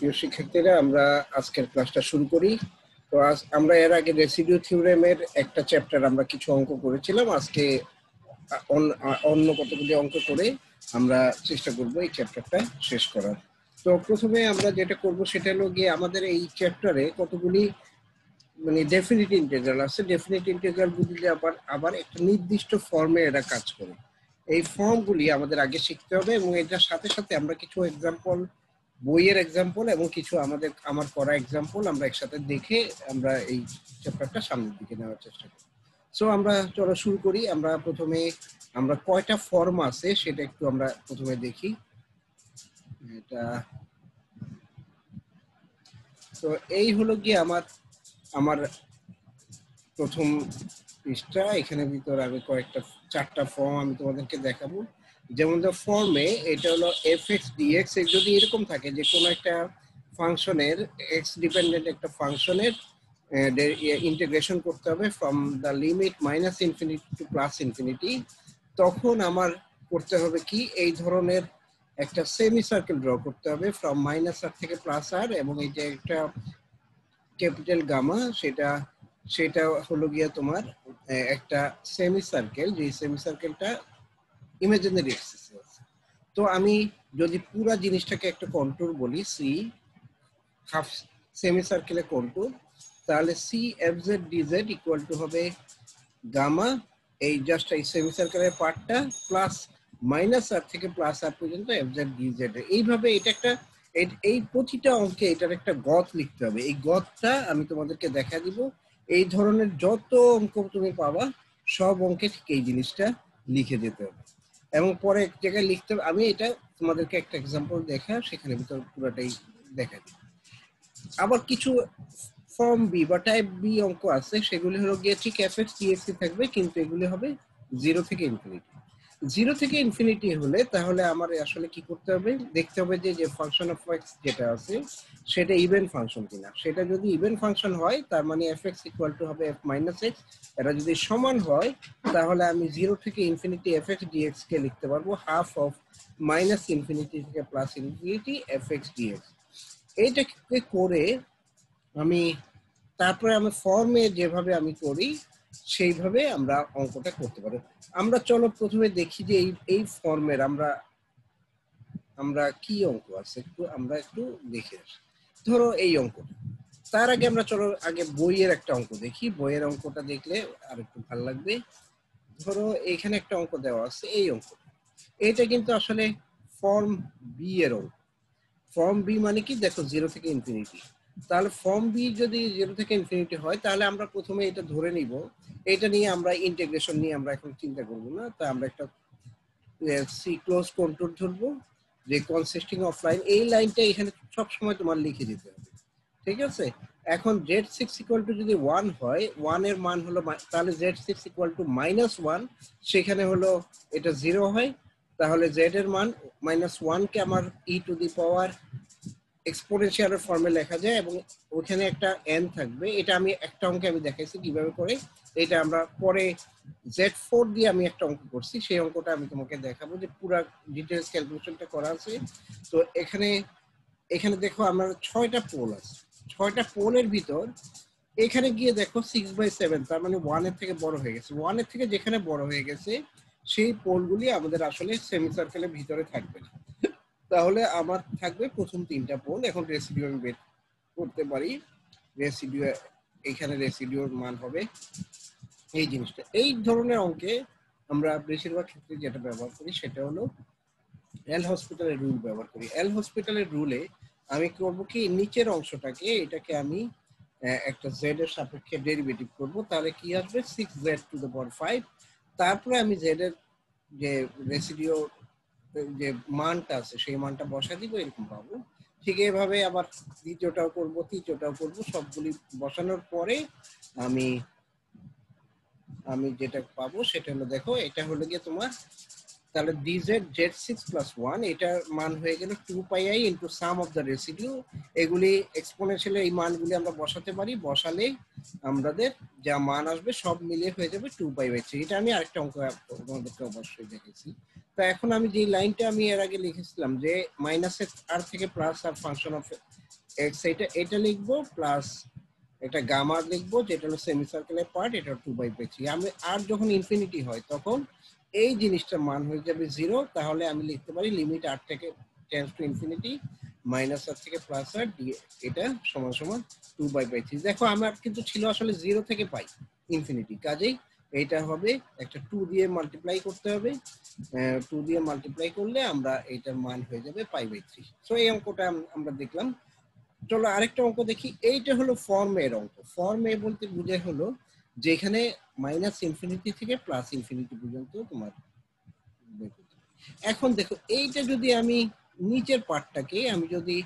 প্রিয় শিক্ষার্থীরা, আমরা আজকের ক্লাসটা শুরু করি। তো আজ আমরা এর আগে রেসিডিউ থিওরেমের একটা চ্যাপ্টার আমরা কিছু অঙ্ক করেছিলাম। আজকে অন্য কতগুলি অঙ্ক করে আমরা চেষ্টা করব এই চ্যাপ্টারটা শেষ করার। তো প্রথমে আমরা যেটা করব সেটা হলো গিয়ে আমাদের এই চ্যাপ্টারে কতগুলি মানে ডেফিনিট ইন্টিগ্রাল আছে। ডেফিনিট ইন্টিগ্রাল গুলি আবার একটা নির্দিষ্ট ফর্মে এরা কাজ করে। এই ফর্মগুলি আমাদের আগে শিখতে হবে এবং এটার সাথে সাথে আমরা কিছু এক্সাম্পল, বইয়ের এক্সাম্পল এবং কিছু আমার করা এক্সাম্পল আমরা একসাথে দেখে আমরা এই চ্যাপ্টারটা সামনের দিকে নেওয়ার চেষ্টা করি। সো আমরা চলো শুরু করি। আমরা প্রথমে আমরা কয়টা ফর্ম আছে সেটা একটু আমরা প্রথমে দেখি। এটা তো এই হলো গিয়ে আমার প্রথম পৃষ্ঠা। এখানে ভিতরে আমি কয়েকটা চারটা ফর্ম আমি তোমাদেরকে দেখাবো। যেমন ফর্মে এটা হলো fx dx, যদি এরকম থাকে যে কোনো একটা ফাংশনের x ডিপেন্ডেন্ট একটা ফাংশনের ইন্টিগ্রেশন করতে হবে from the limit minus infinity two plus infinity, তখন আমার করতে হবে কি এই ধরনের একটা সেমি সার্কেল ড্র করতে হবে ফ্রম মাইনাস আর থেকে প্লাস আর, এবং এই যে একটা ক্যাপিটাল গামা সেটা হলো গিয়া তোমার একটা সেমি সার্কেল, যে সেমি সার্কেলটা ইমাজিনারি এক্সিস আছে। তো আমি যদি পুরো জিনিসটাকে একটা কন্ট্যুর বলি, সি হাফ সেমি সার্কেলের কন্ট্যুর, তাহলে C F Z d z equal to হবে গামা এই জাস্ট এই সেমি সার্কেলের পার্টটা প্লাস মাইনাস আর থেকে প্লাস আর পর্যন্ত এফ জেড ডিজেড। এইভাবে এটা একটা এই প্রতিটা অঙ্কে এটার একটা গত লিখতে হবে। এই গতটা আমি তোমাদেরকে দেখা দিব। এই ধরনের যত অঙ্ক তুমি পাবা সব অঙ্কে ঠিক এই জিনিসটা লিখে যেতে হবে এবং পরে এক জায়গায় লিখতে হবে। আমি এটা তোমাদেরকে একটা এক্সাম্পল দেখা সেখানে ভিতর পুরোটাই দেখা দিই। আবার কিছু ফর্ম বি বা টাইপ বি অঙ্ক আছে, সেগুলি হলো গিয়ে ঠিক এফএক্স ডিএক্সি থাকবে, কিন্তু এগুলি হবে 0 থেকে ইনফিনিটি। 0 থেকে ইনফিনিটি হলে তাহলে আমার আসলে কি করতে হবে, দেখতে হবে যে ফাংশন অফ এক্স যেটা আছে সেটা ইভেন ফাংশন কিনা। সেটা যদি ইভেন ফাংশন হয় তার মানে এফ এক্স ইকুয়াল টু হবে এফ মাইনাস এক্স। এটা যদি সমান হয় তাহলে আমি 0 থেকে ইনফিনিটি এফ এক্স ডিএক্স কে লিখতে পারবো হাফ অফ মাইনাস ইনফিনিটি থেকে plus infinity F X d x. এইটাকে করে আমি তারপরে আমি ফর্মে যেভাবে আমি করি সেইভাবে আমরা অঙ্কটা করতে পারি। আমরা চলো প্রথমে দেখি যে এই ফর্মের আমরা কি অঙ্ক আছে আমরা একটু দেখে আসি। ধরো এই অঙ্কটা, তার আগে আমরা চলো আগে বইয়ের একটা অঙ্ক দেখি। বইয়ের অঙ্কটা দেখলে আর একটু ভালো লাগবে। ধরো এখানে একটা অঙ্ক দেওয়া আছে, এই অঙ্কটা এটা কিন্তু আসলে ফর্ম বি এর অঙ্ক। ফর্ম বি মানে কি, দেখো 0 থেকে ইনফিনিটি। তাহলে ফর্ম বি যদি 0 থেকে ইনফিনিটি হয় তাহলে আমরা প্রথমে এটা ধরে নিব, এটা নিয়ে আমরা ইন্টিগ্রেশন নিয়ে আমরা এখন চিন্তা করব না। তা আমরা একটা সি ক্লোজ কন্ট্রোল ধরবো যে কনসিস্টিং অফ লাইন, এই লাইনটা এখানে সব সময় তোমার লিখে দিতে হবে, ঠিক আছে? এখন z6 ইকুয়াল টু যদি 1 হয়, 1 এর মান হলো তাহলে z6 ইকুয়াল টু -1, সেখানে হলো এটা 0 হয়, তাহলে z এর মান -1 কে আমার e to the power exponential ফর্মে লেখা যায় এবং ওখানে একটা n থাকবে। এটা আমি একটা অঙ্কে আমি দেখাইছি কিভাবে করে। এটা আমরা পরে z4 দিয়ে আমি একটা অঙ্ক করছি, সেই অঙ্কটা আমি তোমাকে দেখাবো যে পুরো ডিটেইলস ক্যালকুলেশনটা করা আছে। তো এখানে দেখো আমার 6টা পোল আছে। 6টা পোলের ভিতর এখানে গিয়ে দেখো 6/7, তার মানে 1 এর থেকে বড় হয়ে গেছে। 1 এর থেকে যেখানে বড় হয়ে গেছে সেই পোলগুলি আমাদের আসলে সেমি সার্কেলের ভিতরে থাকবে না। তাহলে আমার থাকবে প্রথম 3টা পোল। এখন রেসিডিউ আমি বের করতে পারি। রেসিডিউ, এখানে রেসিডিউর মান হবে এই জিনিসটা। এই ধরনের অঙ্কে আমরা বেশিরভাগ ক্ষেত্রে যেটা ব্যবহার করি সেটা হলো এল হসপিটালের রুল ব্যবহার করি। এল হসপিটালের রুলে আমি করব কি, নিচের অংশটাকে এটাকে আমি একটা জেড এর সাপেক্ষে ডেরিভেটিভ করব, তাহলে কি আসবে 6z⁵। তারপরে আমি জেড এর যে রেসিডিউ যে মানটা আছে সেই মানটা বসা দিব, এরকম পাবো। ঠিক এইভাবে আবার দ্বিতীয়টাও করব, তৃতীয়টাও করব। সবগুলি বসানোর পরে আমি যেটা পাবো সেটা হলো, দেখো এটা হলো গিয়ে তোমার তাহলে dz z6 + 1, এটার মান হয়ে গেল 2πi into some of the residue. এগুলি এক্সপোনেনশিয়ালি এই মানগুলি আমরা বসাতে পারি, বসালে আমাদের যা মান আসবে সব মিলিয়ে হয়ে যাবে 2π/3। এটা আমি আরেকটা অঙ্ক তোমাদেরকে অবশ্যই দেখেছি। তো এখন আমি যে লাইনটা আমি এর আগে লিখেছিলাম যে মাইনাস আর থেকে plus R function of X এটা লিখবো প্লাস এটা গামা লিখবো যেটা হলো সেমি সার্কেলের পার্ট, এটা 2/3। আমি আর যখন ইনফিনিটি হয় তখন এই জিনিসটার মান হয়ে যাবে 0। তাহলে আমি লিখতে পারি লিমিট r থেকে tends to infinity minus r থেকে প্লাস r দিয়ে এটা সমান সমান 2/3। দেখো আমার কিন্তু ছিল আসলে 0 থেকে পাই ইনফিনিটি, কাজেই এইটা হবে একটা 2 দিয়ে মাল্টিপ্লাই করতে হবে। 2 দিয়ে মাল্টিপ্লাই করলে আমরা এটার মান হয়ে যাবে π/3। সো এই অঙ্কটা আমরা দেখলাম। চলো আরেকটা অঙ্ক দেখি। এইটা হলো ফর্ম এর অঙ্ক। ফর্ম এ বলতে বুঝে হলো যেখানে মাইনাস ইনফিনিটি থেকে প্লাস ইনফিনিটি পর্যন্ত তোমার। এখন দেখো এইটা যদি আমি নিচের পার্টটাকে আমি যদি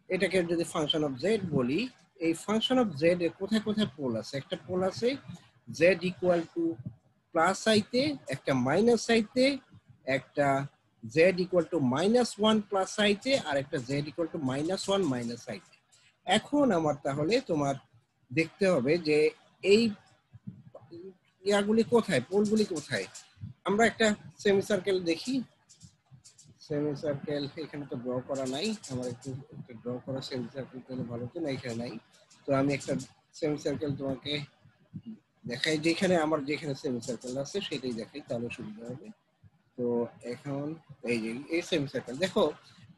এটাকে যদি ফাংশন অফ জেড বলি, এই ফাংশন অফ জেড এর কোথায় কোথায় পোল আছে? একটা পোল আছে জেড ইকুয়াল টু প্লাস আইতে, একটা মাইনাস আইতে, একটা জেড ইকুয়াল টু -1 প্লাস আইতে, আর একটা জেড ইকুয়াল টু -1 মাইনাস আইতে। এখন আমার তাহলে তোমার দেখতে হবে যে এই ইয়াগুলি কোথায়, পোলগুলি কোথায়। আমরা একটা সেমি সার্কেল দেখি। সেমি সার্কেল এখানে তো ড্র করা নাই, আমার একটু ড্র করা সেমি সার্কেল তাহলে ভালো তো না, এখানে নাই। তো আমি একটা সেমি সার্কেল তোমাকে দেখাই, যেখানে আমার যেখানে সেমি সার্কেল আছে সেটাই দেখাই, তাহলে সুবিধা হবে। তো এখন এই যে এই সেমি সার্কেল দেখো,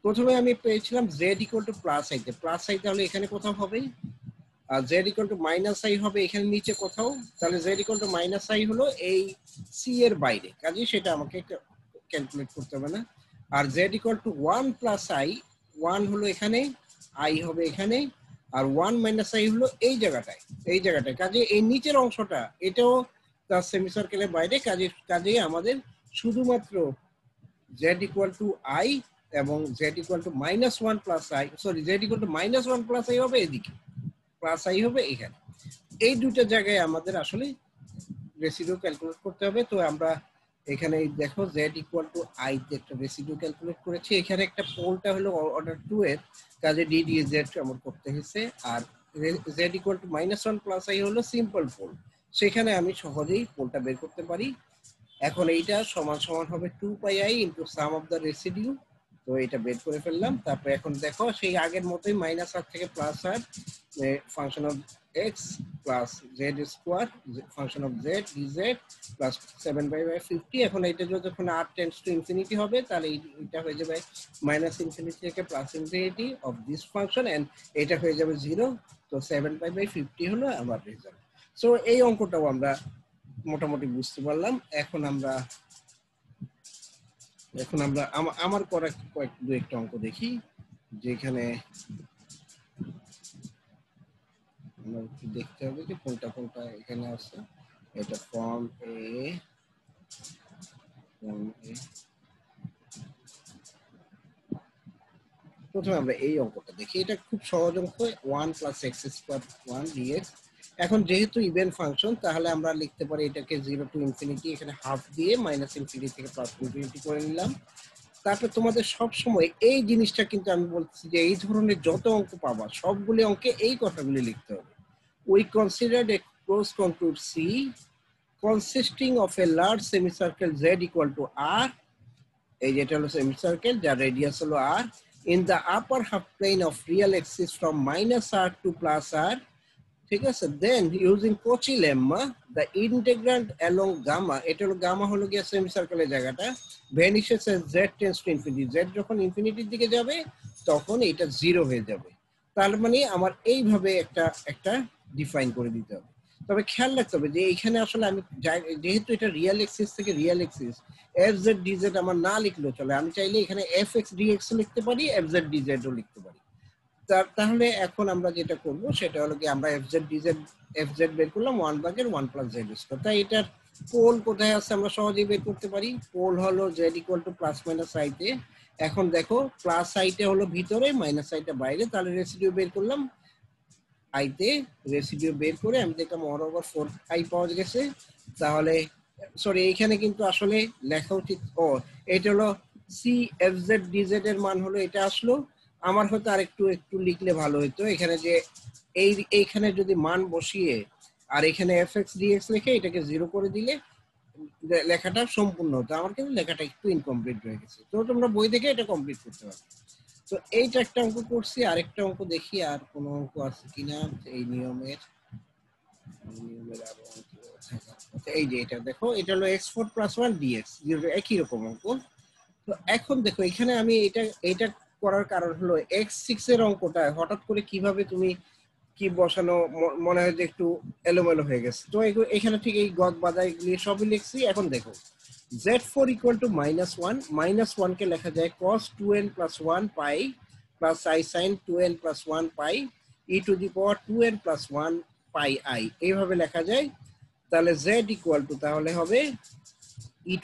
প্রথমে আমি পেয়েছিলাম z equal to plus i তে, প্লাস আই তাহলে এখানে কোথাও হবে, আর z equal to minus i হবে এখানে নিচে কোথাও। তাহলে z equal to minus i হলো এই সি এর বাইরে, কাজেই সেটা আমাকে ক্যালকুলেট করতে হবে না। আর z equal to 1 plus i, 1 হলো এখানে, আই হবে এখানে, আর 1 মাইনাস আই হলো এই জায়গাটায়, এই জায়গাটায়। কাজে এই নিচের অংশটা এটাও তার সেমি সার্কেলের বাইরে, কাজেই আমাদের শুধুমাত্র জেড ইকুয়াল টু আই এবং Z equal to -1 plus I, sorry Z equal to -1 plus I হবে এদিকে, প্লাস আই হবে এখানে। এই দুটো জায়গায় আমাদের আসলে রেসিডিউ ক্যালকুলেট করতে হবে। তো আমরা এখানে দেখো জেড ইকুয়াল টু আই তে একটা রেসিডিউ ক্যালকুলেট করেছি। এখানে একটা পোলটা হলো অর্ডার 2 এর, কাজে ডি ডি জেড আমার করতে হয়েছে। আর z equal to -1 plus i হলো সিম্পল পোল, সেখানে আমি সহজেই পোলটা বের করতে পারি। এখন এইটা সমান সমান হবে 2πi into some of the residue. তো এটা বের করে ফেললাম। তারপর এখন দেখো সেই আগের মতোই মাইনাস আর থেকে plus R, function of X plus Z square function of Z d z plus 7/50। এখন এটা যখন আর টেন্ডস টু ইনফিনিটি হবে তাহলে এটা হয়ে যাবে মাইনাস ইনফিনিটি থেকে plus infinity of this function, and এটা হয়ে যাবে 0। তো 7π/50 হলো আমার রেজাল্ট। সো এই অঙ্কটাও আমরা মোটামুটি বুঝতে পারলাম। এখন আমরা আমার করা দু একটা অঙ্ক দেখি, যেখানে দেখতে হবে যে কোনটা কোনটা এখানে আছে। এটা ফর্ম এ, প্রথমে আমরা এই অঙ্কটা দেখি। এটা খুব সহজ অঙ্ক, 1 + x² 1 dx। এখন যেহেতু ইভেন ফাংশন তাহলে আমরা লিখতে পারি এটাকে 0 টু ইনফিনিটি, এখানে হাফ দিয়ে -ইনফিনিটি থেকে +ইনফিনিটি করে নিলাম। তারপর তোমাদের সব সময় এই জিনিসটা কিন্তু আমি বলছি যে এই ধরনের যত অঙ্ক পাবা সবগুলি অঙ্কে এই কথাগুলি লিখতে হবে। We considered a closed contour C consisting of a large semicircle Z equal to R, এই যেটা হলো সেমিসার্কেল যার রেডিয়াস হলো r, in the upper half plane of real axis from -r to +r, ঠিক আছে। Then using Cauchy lemma the integrand along gamma, এটা হলো gamma হলো গিয়ে সেমিসার্কেলের জায়গাটা, vanishes as z tends to infinity, z যখন ইনফিনিটির দিকে যাবে তখন এটা 0 হয়ে যাবে। তার মানে আমার এইভাবে একটা ডিফাইন করে দিতে হবে। তবে খেয়াল রাখতে হবে যে এইখানে আসলে আমি যেহেতু এটা রিয়েল এক্সিস থেকে রিয়েল এক্সিস, fz dz আমার না লিখলেও চলে, আমি চাইলে এখানে fx dx লিখতে পারি, fz dz ও লিখতে পারি। তাহলে এখন আমরা যেটা করব সেটা হলো কি আমরা fz dz fz বের করলাম 1/1 + z²। তাই এটার পোল কোথায় আছে আমরা সহজেই বের করতে পারি। পোল হলো z = ± i তে। এখন দেখো প্লাস i টা হলো ভিতরে, মাইনাস i টা বাইরে, তাহলে রেসিডিউ বের করলাম i তে। রেসিডিউ বের করে আমি দেখলাম 1/4i পাওয়া গেছে। তাহলে সরি এইখানে কিন্তু আসলে লেখা উচিত, ও এটা হলো সি fz dz এর মান হলো এটা আসলো। আমার হয়তো আর একটু লিখলে ভালো হতো, এখানে যে এইখানে যদি মান বসিয়ে আর এখানে fx dx লিখে এটাকে 0 করে দিলে লেখাটা সম্পূর্ণ হতো। আমার কিন্তু লেখাটা একটু ইনকমপ্লিট হয়ে গেছে। তো তোমরা বই দেখে এটা কমপ্লিট করতে পারবে। তো তো এইটা একটা অঙ্ক করছি, আরেকটা অঙ্ক দেখি আর কোন অঙ্ক আছে কিনা এই নিয়মের। এই যে এটা দেখো, এটা হলো x4 + 1 dx, একই রকম অঙ্ক। তো এখন দেখো এখানে আমি এটা করার কারণ হলো x6 এর অঙ্কটা হঠাৎ করে কিভাবে তুমি কি বসানো মনে হয় যে একটু এলোমেলো হয়ে গেছে। তো এখানে ঠিক এই গদ বাঁধা এগুলি সবই লিখছি। এখন দেখো z4 = -1, -1 কে লেখা যায় cos 2n + 1 pi plus i sin 2n + 1 pi e⁻² 2n + 1 pi i, এইভাবে লেখা যায়। তাহলে z তাহলে হবে e⁻²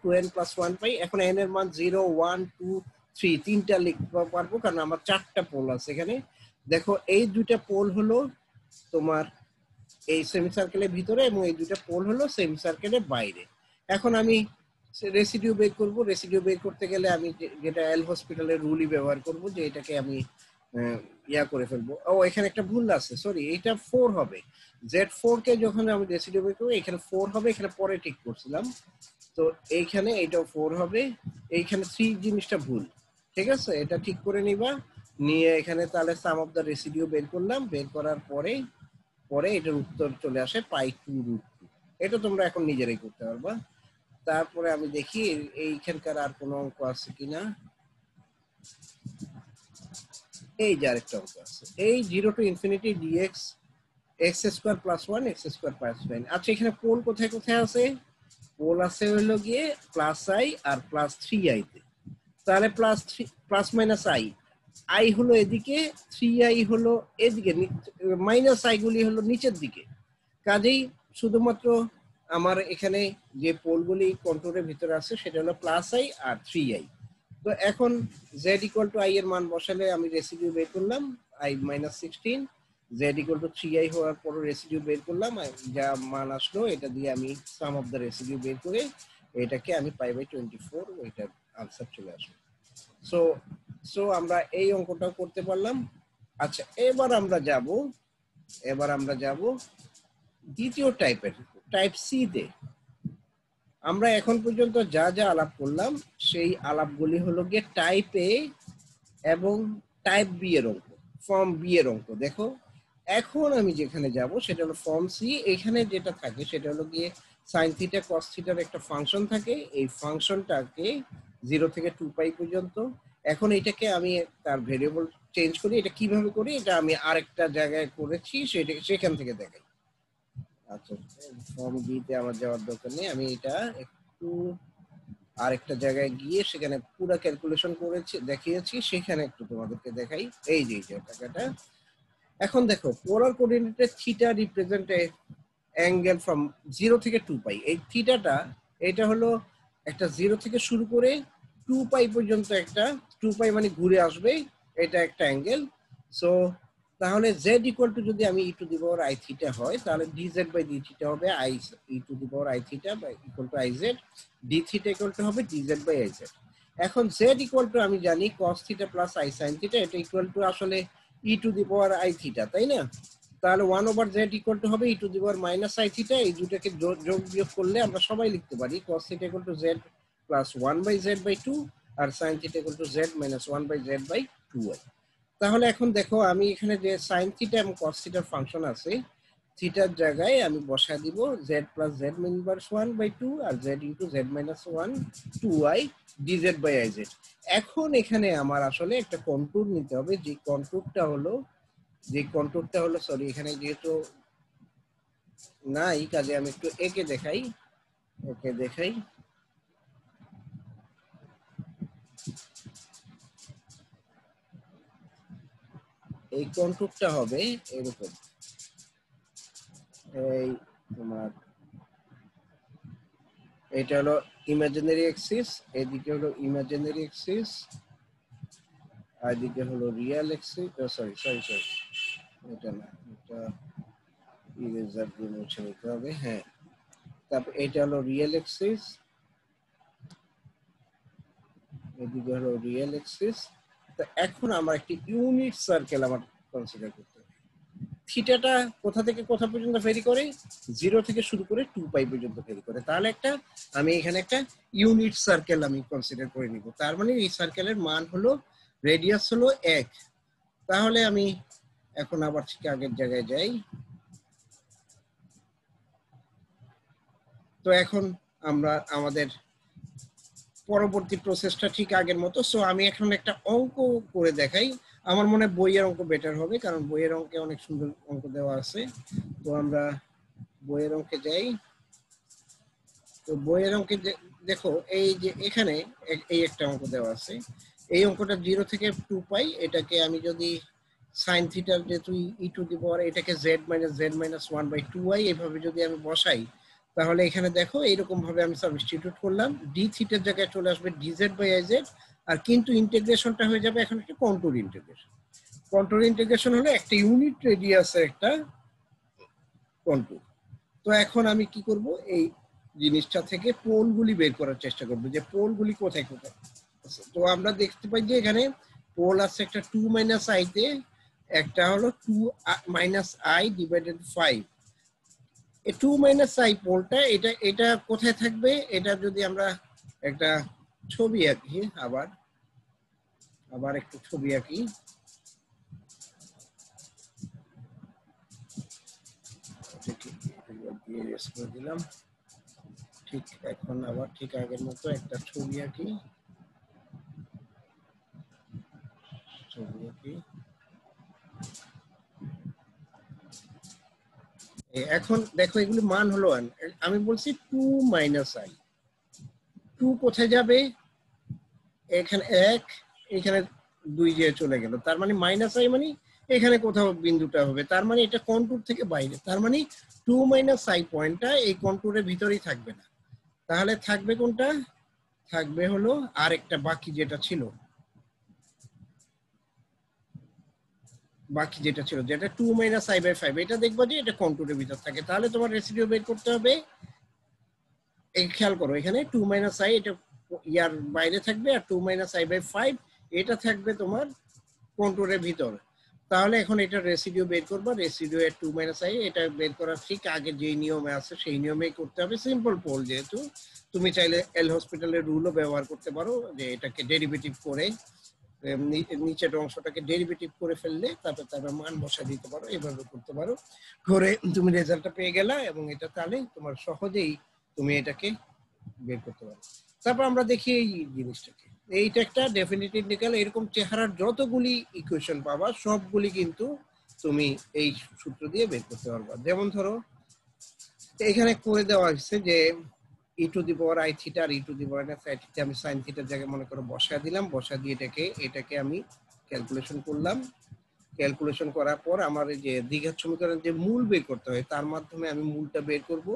2n + 1 পাই। এখন n এর মান 0 1 2 3 তিনটা লিখতে পারবো কারণ আমার চারটা পোল আছে এখানে। দেখো এই দুইটা পোল হলো তোমার এই সেমি সার্কেলের ভিতরে এবং এই দুইটা পোল হলো সেমি সার্কেলের বাইরে। এখন আমি রেসিডিউ বের করব। রেসিডিউ বের করতে গেলে আমি যেটা এল হসপিটালের রুলই ব্যবহার করব, যে এটাকে আমি ইয়া করে ফেলবো। ও এখানে একটা ভুল আছে, সরি, এটা 4 হবে। z4 কে যখন আমি রেসিডিউ বের করব এখানে 4 হবে, এখানে পরে ঠিক করছিলাম। তো এইখানে এটাও 4 হবে, এইখানে 3 জিনিসটা ভুল। ঠিক আছে, এটা ঠিক করে নিবা। নিয়ে এখানে তাহলে সাম অফ দা রেসিডিউ বের করলাম, বের করার পরে এটার উত্তর চলে আসে π2√2। এটা তোমরা এখন নিজেরাই করতে পারবা। তারপরে আমি দেখি এইখানকার আর কোনো অঙ্ক আছে কিনা। এই যে আরেকটা অঙ্ক আছে, এই 0 to ∞ dx x² + 1 x² + 9। আচ্ছা, এখানে পোল কোথায় কোথায় আছে? পোল আছে হলো গিয়ে +i আর +3i তে। তাহলে +3 - i হলো এদিকে, 3i হলো এদিকে, -i গুলি হলো নিচের দিকে। কাজেই শুধুমাত্র আমার এখানে যে পোলগুলি কন্ট্রোলের ভিতরে আছে সেটা হলো +i আর 3i। তো এখন z = i এর মান বসালে আমি রেসিডিউ বের করলাম i - 16, z = 3i হওয়ার পর রেসিডিউ বের করলাম, যা মান আসলো এটা দিয়ে আমি সাম অফ দ্য রেসিডিউ বের করে এটাকে আমি π/24, ওইটার আনসার চলে আসবে। সো সো আমরা এই অঙ্কটাও করতে পারলাম। আচ্ছা, এবার আমরা যাব দ্বিতীয় টাইপের, টাইপ সি তে। আমরা এখন পর্যন্ত যা যা আলাপ করলাম সেই আলাপগুলি হলো গিয়ে টাইপ এ এবং টাইপ বি এর অঙ্ক, ফর্ম বি এর অঙ্ক। দেখো এখন আমি যেখানে যাব সেটা হলো ফর্ম সি। এখানে যেটা থাকে সেটা হলো গিয়ে সাইন থিটা কস থিটার একটা ফাংশন থাকে। এই ফাংশনটাকে 0 থেকে 2π পর্যন্ত। এখন এটাকে আমি তার ভেরিয়েবল চেঞ্জ করি। এটা কিভাবে করি এটা আমি আরেকটা জায়গায় করেছি, সেখান থেকে দেখাই। আচ্ছা, ফর্ম বি তে আমার যাওয়ার দরকার নেই, আমি এটা একটু আরেকটা জায়গায় গিয়ে সেখানে পুরো ক্যালকুলেশন করেছি, দেখিয়েছি, সেখানে একটু তোমাদেরকে দেখাই। এই যে টাকাটা এখন দেখো, পোলার কোঅর্ডিনেটে theta represent a angle from 0 থেকে 2π। এই থিটাটা এটা হলো একটা 0 থেকে শুরু করে 2π পর্যন্ত একটা, 2π মানে ঘুরে আসবে, এটা একটা অ্যাঙ্গেল। সো তাহলে z = যদি আমি e⁻i থিটা হয় তাহলে dz/dθ হবে e⁻i θ = iz, dθ হবে dz/iz। এখন z আমি জানি cos θ + i sin θ, এটা ইকুয়াল টু আসলে e⁻i θ, তাই না? তাহলে 1/z হবে e⁻i θ। এই দুটাকে যোগ বিয়োগ করলে আমরা সবাই লিখতে পারি cos θ = z + 1/z/2 আর sin θ = z - 1/z/2i। তাহলে এখন দেখো আমি এখানে যে sin θ এবং cos θ ফাংশন আছে, থিটার জায়গায় আমি বসায় দিব z + z - 1/2 আর z * z - 1 2i dz/iz। এখন এখানে আমার আসলে একটা কন্ট্যুর নিতে হবে, যে কন্ট্যুরটা হলো সরি, এখানে যেহেতু নাই কাজে আমি একটু এঁকে দেখাই। এই কন্ট্যুরটা হবে এরকম, এই তোমার এটা হলো ইমাজিনারি অ্যাক্সিস, এদিকে হলো ইমাজিনারি অ্যাক্সিস, আর এদিকে হলো রিয়েল অ্যাক্সিস। সরি, এটা না, এটা ইরেজার দিয়ে মুছে নিতে হবে। হ্যাঁ, তারপর এটা হলো রিয়েল অ্যাক্সিস, এদিকে হলো রিয়েল অ্যাক্সিস। তো এখন আমার একটি ইউনিট সার্কেল আমার কনসিডার করতে হবে। থিটাটা কোথা থেকে কোথা পর্যন্ত ভেরি করে? 0 থেকে শুরু করে 2π পর্যন্ত ভেরি করে। তাহলে আমি এখানে একটা ইউনিট সার্কেল আমি কনসিডার করে নিব। তার মানে এই সার্কেলের মান হলো রেডিয়াস হলো 1। তাহলে আমি এখন আবার ঠিক আগের জায়গায় যাই। তো এখন আমরা আমাদের পরবর্তী প্রসেসটা ঠিক আগের মতো। সো আমি এখন একটা অঙ্ক করে দেখাই। আমার মনে হয় বইয়ের অঙ্ক বেটার হবে, কারণ বইয়ের অঙ্কে অনেক সুন্দর অঙ্ক দেওয়া আছে। তো আমরা বইয়ের অঙ্কে যাই। তো বইয়ের অঙ্কে দেখো, এই যে এখানে এই একটা অঙ্ক দেওয়া আছে। এই অঙ্কটা 0 থেকে 2 পাই। এটাকে আমি যদি সাইন থিটার যে তুই ই টু দি পাওয়ার এটাকে z-1/2y এভাবে যদি আমি বসাই, তাহলে এখানে দেখো এইরকম ভাবে আমি সাবস্টিটিউট করলাম। ডি থিটার জায়গায় চলে আসবে dz/iz, আর কিন্তু ইন্টিগ্রেশনটা হয়ে যাবে এখন একটা কন্ট্যুর ইন্টিগ্রেশন। কন্ট্যুর ইন্টিগ্রেশন হলো একটা ইউনিট রেডিয়াসে একটা কন্ট্যুর। তো এখন আমি কি করব, এই জিনিসটা থেকে পোলগুলি বের করার চেষ্টা করব যে পোলগুলি কোথায় কোথায় আছে। তো আমরা দেখতে পাই যে এখানে পোল আছে একটা 2 - i তে, একটা হলো 2 - i/5। এই 2 - i পোলটা এটা কোথায় থাকবে, এটা যদি আমরা একটা ছবি আঁকি, আবার একটু ছবি আঁকি। দিলাম ঠিক। এখন আবার ঠিক আগের মতো একটা ছবি আঁকি। এখন দেখো এগুলি মান হলো, আমি বলছি 2 - i। 2 কোথায় যাবে, এখানে 1, এখানে 2 যে চলে গেল, তার মানে -i মানে এখানে কোথাও বিন্দুটা হবে, তার মানে এটা কন্ট্যুর থেকে বাইরে। তার মানে 2 - i পয়েন্টটা এই কন্ট্যুরের ভিতরেই থাকবে না। তাহলে থাকবে কোনটা, থাকবে হলো আরেকটা বাকি যেটা ছিল, যেটা 2 - i/5, এটা দেখবো যে এটা কন্ট্যুরের ভিতর থাকে। তাহলে তোমার রেসিডিউ বের করতে হবে। এই খেয়াল করো, এখানে 2 - i এটা ইয়ার বাইরে থাকবে, আর 2 - i/5 এটা থাকবে তোমার কন্ট্যুরের ভিতর। তাহলে এখন এটা রেসিডিউ বের করবা। রেসিডিউ এর 2 - i এটা বের করার ঠিক আগে যে নিয়মে আছে সেই নিয়মেই করতে হবে। সিম্পল পোল যেহেতু, তুমি চাইলে এল হসপিটালের রুলও ব্যবহার করতে পারো, যে এটাকে ডেরিভেটিভ করে নিচের অংশটাকে ডেরিভেটিভ করে ফেললে তারপর মান বসা দিতে পারো, এইভাবে করতে পারো। করে তুমি রেজাল্টটা পেয়ে গেলা, এবং এটা তাহলে তোমার সহজেই তুমি এটাকে বের করতে পারো। তারপর আমরা দেখি এই জিনিসটাকে, এইটা একটা ডেফিনিট ইন্টিগ্রাল। এরকম চেহারার যতগুলি ইকুয়েশন পাবা সবগুলি কিন্তু তুমি এই সূত্র দিয়ে বের করতে পারবা। যেমন ধরো এখানে করে দেওয়া হয়েছে যে e⁻i থিটা আর e⁻i থিটা আমি সাইন থিটার জায়গায় মনে করো বসা দিলাম। বসা দিয়ে এটাকে আমি ক্যালকুলেশন করলাম। ক্যালকুলেশন করার পর আমার এই যে দ্বিঘাত সমীকরণের যে মূল বের করতে হয়, তার মাধ্যমে আমি মূলটা বের করব।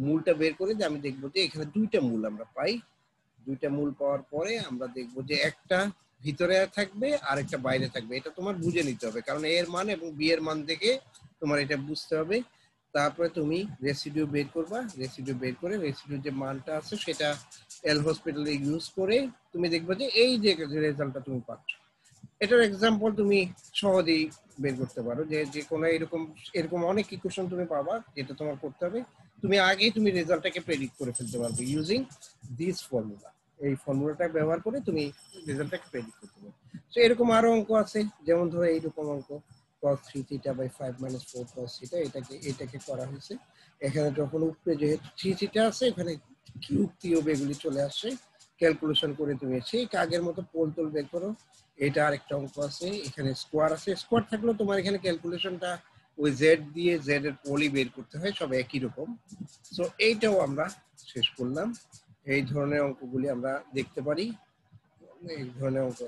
মূলটা বের করে যে আমি দেখবো যে এখানে দুইটা মূল আমরা পাই। দুইটা মূল পাওয়ার পরে আমরা দেখবো যে একটা ভিতরে থাকবে আর একটা বাইরে থাকবে। এটা তোমার বুঝে নিতে হবে, কারণ এর মান এবং বি এর মান থেকে তোমার এটা বুঝতে হবে। তারপরে তুমি রেসিডিউ বের করবা। রেসিডিউ বের করে রেসিডিউ যে মানটা আছে সেটা এল হসপিটালে ইউজ করে তুমি দেখবে যে এই যে রেজাল্টটা তুমি পাচ্ছ। এটার এক্সাম্পল তুমি সহজেই বের করতে পারো, যে কোনো এরকম অনেক ইকুয়েশন তুমি পাবা, যেটা তোমার করতে হবে তুমি আগেই তুমি রেজাল্টটাকে প্রেডিক্ট করে ফেলতে পারবে ইউজিং দিস ফর্মুলা। এই ফর্মুলাটা ব্যবহার করে তুমি রেজাল্টটাকে প্রেডিক্ট করতে পারবে। তো এরকম আরো অঙ্ক আছে, যেমন ধরো এইরকম অঙ্ক cos 3θ/5 - 4 cos θ, এটাকে করা হয়েছে। এখানে যখন উপরে যেহেতু 3θ আছে, এখানে কিউব টিউব এগুলি চলে আসছে। ক্যালকুলেশন করে তুমি সেই কাগের মতো পোল টোল বের করো। এটা আরেকটা অঙ্ক আছে, এখানে স্কোয়ার আছে। স্কোয়ার থাকলেও তোমার এখানে ক্যালকুলেশনটা ওই জেড দিয়ে জেড এর পোলই বের করতে হয়, সব একই রকম। সো এইটাও আমরা শেষ করলাম। এই ধরনের অঙ্কগুলি আমরা দেখতে পারি, এই ধরনের অঙ্ক।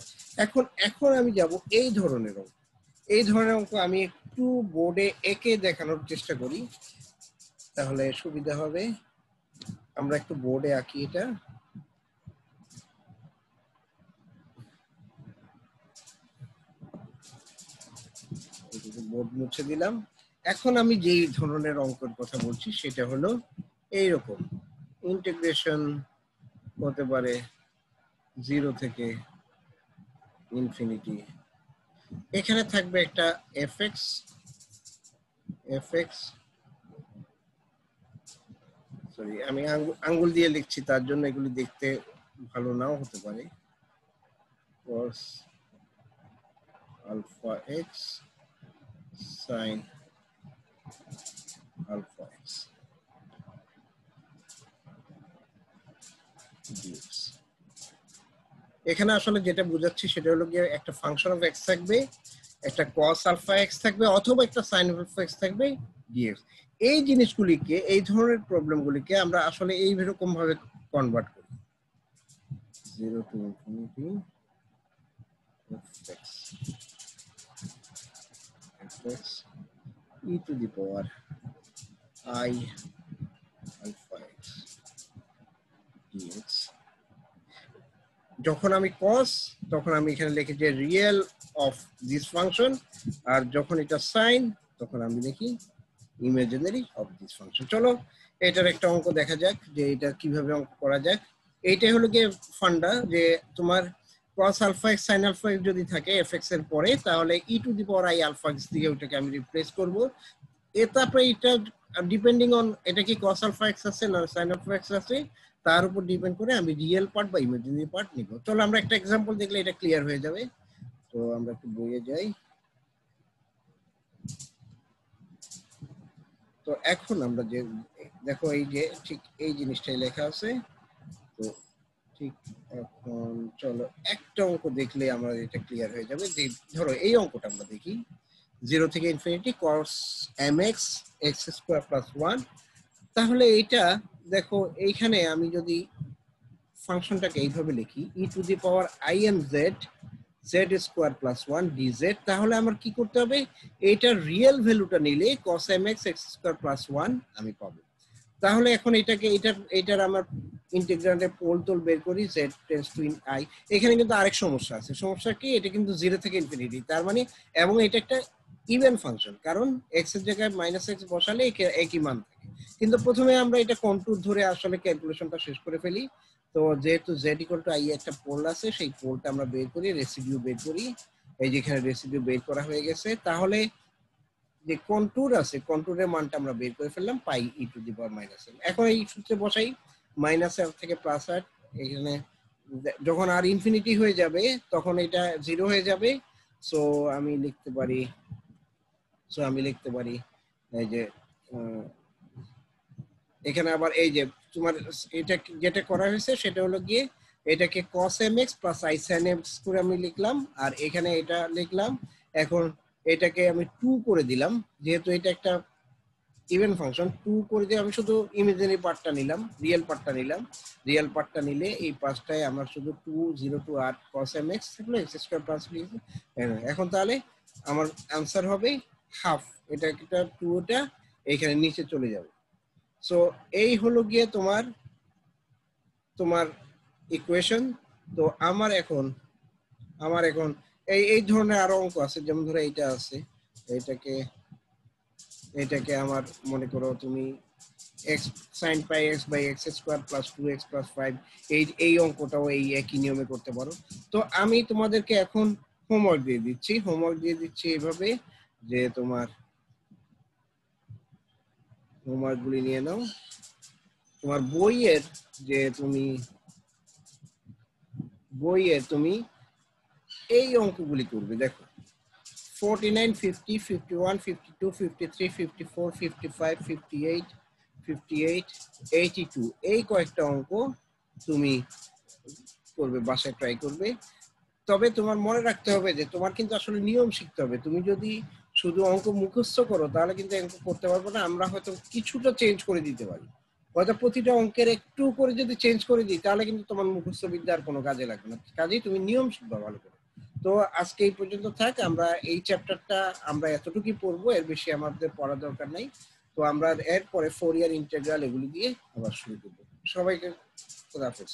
এখন আমি যাব এই ধরনের অঙ্ক। এই ধরনের অঙ্ক আমি একটু বোর্ডে এঁকে দেখানোর চেষ্টা করি, তাহলে সুবিধা হবে। আমরা একটু বোর্ডে আঁকি এটা। বোর্ড মুছে দিলাম। এখন আমি যেই ধরনের অঙ্কের কথা বলছি সেটা হলো এইরকম। ইন্টিগ্রেশন হতে পারে 0 থেকে ইনফিনিটি। এখানে থাকবে একটা এফএক্স। সরি, আমি আঙ্গুল দিয়ে লিখছি, তার জন্য এগুলি দেখতে ভালো নাও হতে পারে। cos alpha x sin alpha x dx। এখানে আসলে যেটা বোঝাচ্ছি সেটা হলো গিয়ে একটা ফাংশন অফ এক্স থাকবে, একটা cos আলফা এক্স থাকবে, অথবা একটা sin আলফা এক্স থাকবে dx। এই জিনিসগুলিকে, এই ধরনের প্রবলেমগুলিকে আমরা আসলে এই রকম ভাবে কনভার্ট করি, 0 to infinity fx fx e to the power I alpha x dx। যখন আমি cos তখন আমি এখানে লিখি যে রিয়েল অফ দিস ফাংশন, আর যখন এটা sin তখন আমি লিখি ইমাজিনারি অফ দিস ফাংশন। চলো এটার একটা অঙ্ক দেখা যাক যে এটা কিভাবে অঙ্ক করা যায়। এইটাই হলো গিয়ে ফান্ডা, যে তোমার cos alpha X sin alpha X যদি থাকে fx এর পরে, তাহলে e to the power I alpha X দিয়ে ওটাকে আমি রিপ্লেস করব। তারপরে এটা ডিপেন্ডিং অন এটা কি cos আলফা এক্স আছে না sin আলফা এক্স আছে, তার উপর ডিপেন্ড করে আমি রিয়েল পার্ট বা ইমাজিনারি পার্ট নিব। চলো আমরা একটা এক্সাম্পল দেখলে এটা ক্লিয়ার হয়ে যাবে। তো আমরা একটু বইয়ে যাই। তো এখন আমরা যে দেখো এই যে ঠিক এই জিনিসটাই লেখা আছে। তো ঠিক এখন চলো একটা অঙ্ক দেখলে আমরা এটা ক্লিয়ার হয়ে যাবে। যে ধরো এই অঙ্কটা আমরা দেখি, 0 থেকে infinity cos mx x square plus 1। তাহলে এইটা দেখো এইখানে আমি যদি ফাংশনটাকে এইভাবে লিখি e to the power I m z z square plus 1 dz, তাহলে আমার কি করতে হবে, এইটার রিয়েল ভ্যালুটা নিলে cos mx x square plus 1 আমি পাবো। তাহলে এখন এটাকে এটার আমার ইন্টিগ্রান্ডে পোল তোল বের করি, z টেন্ডস টু I। এখানে কিন্তু আরেক সমস্যা আছে। সমস্যা কি, এটা কিন্তু 0 থেকে ইনফিনিটি, তার মানে এবং এটা একটা ইভেন ফাংশন, কারণ x এর জায়গায় -x বসালে একই মান থাকে। কিন্তু প্রথমে আমরা এটা কন্ট্যুর ধরে আসলে ক্যালকুলেশনটা শেষ করে ফেলি। তো যেহেতু z ইকুয়াল টু I একটা পোল আছে, সেই পোলটা আমরা বের করি, রেসিডিউ বের করি। এই যেখানে রেসিডিউ বের করা হয়ে গেছে, তাহলে যে কন্ট্যুর আছে কন্ট্যুরের মানটা আমরা বের করে ফেললাম পাই e to the power -l। এখন এই সূত্রে বসাই -l থেকে +r, এখানে যখন আর ইনফিনিটি হয়ে যাবে তখন এটা 0 হয়ে যাবে। সো আমি লিখতে পারি এই যে এখানে আবার এই যে তোমার এটা যেটা করা হয়েছে সেটা হলো গিয়ে এটাকে cos mx + I sin mx করে আমি লিখলাম, আর এখানে এটা লিখলাম। এখন এটাকে আমি 2 করে দিলাম, যেহেতু এটা একটা ইভেন ফাংশন, 2 করে দিয়ে আমি শুধু ইমাজিনারি পার্টটা নিলাম, রিয়েল পার্টটা নিলাম। রিয়েল পার্টটা নিলে এই পাশটায় আমার শুধু 2 0 টু r cos mx থাকলো x স্কয়ার প্লাস b। এখন তাহলে আমার आंसर হবে হাফ, এটা 2টা এখানে নিচে চলে যাবে। সো এই হলো গিয়ে তোমার ইকুয়েশন। তো আমার এখন এই ধরনের আরো অঙ্ক আছে, যেমন ধরো এইটা আছে, এটাকে আমার মনে করো তুমি x sin pi x by x square plus 2x plus 5, এই অঙ্কটাও এই একই নিয়মে করতে পারো। তো আমি তোমাদেরকে এখন হোমওয়ার্ক দিয়ে দিচ্ছি এইভাবে, যে তোমার হোমওয়ার্কগুলি নিয়ে নাও। তোমার বইয়ের তুমি এই অঙ্কগুলি করবে। দেখো 49 50 51 52 53 54 55 58 58 82 এই কয়েকটা অঙ্ক তুমি করবে, বাসায় ট্রাই করবে। তবে তোমার মনে রাখতে হবে যে তোমার কিন্তু আসলে নিয়ম শিখতে হবে। তুমি যদি শুধু অঙ্ক মুখস্থ করো তাহলে কিন্তু অঙ্ক করতে পারবে না। আমরা হয়তো কিছুটা চেঞ্জ করে দিতে পারি, হয়তো প্রতিটা অঙ্কের একটু করে যদি চেঞ্জ করে দিই তাহলে কিন্তু তোমার মুখস্থ বিদ্যা আর কোনো কাজে লাগবে না। কাজেই তুমি নিয়ম শিখবা ভালো করে। তো আজকে এই পর্যন্ত থাক, আমরা এই চ্যাপ্টারটা আমরা এতটুকুই পড়বো, এর বেশি আমাদের পড়া দরকার নাই। তো আমরা এরপরে ফোরিয়ার ইন্টিগ্রাল এগুলি দিয়ে আবার শুরু করবো। সবাইকে খোদা হাফেজ।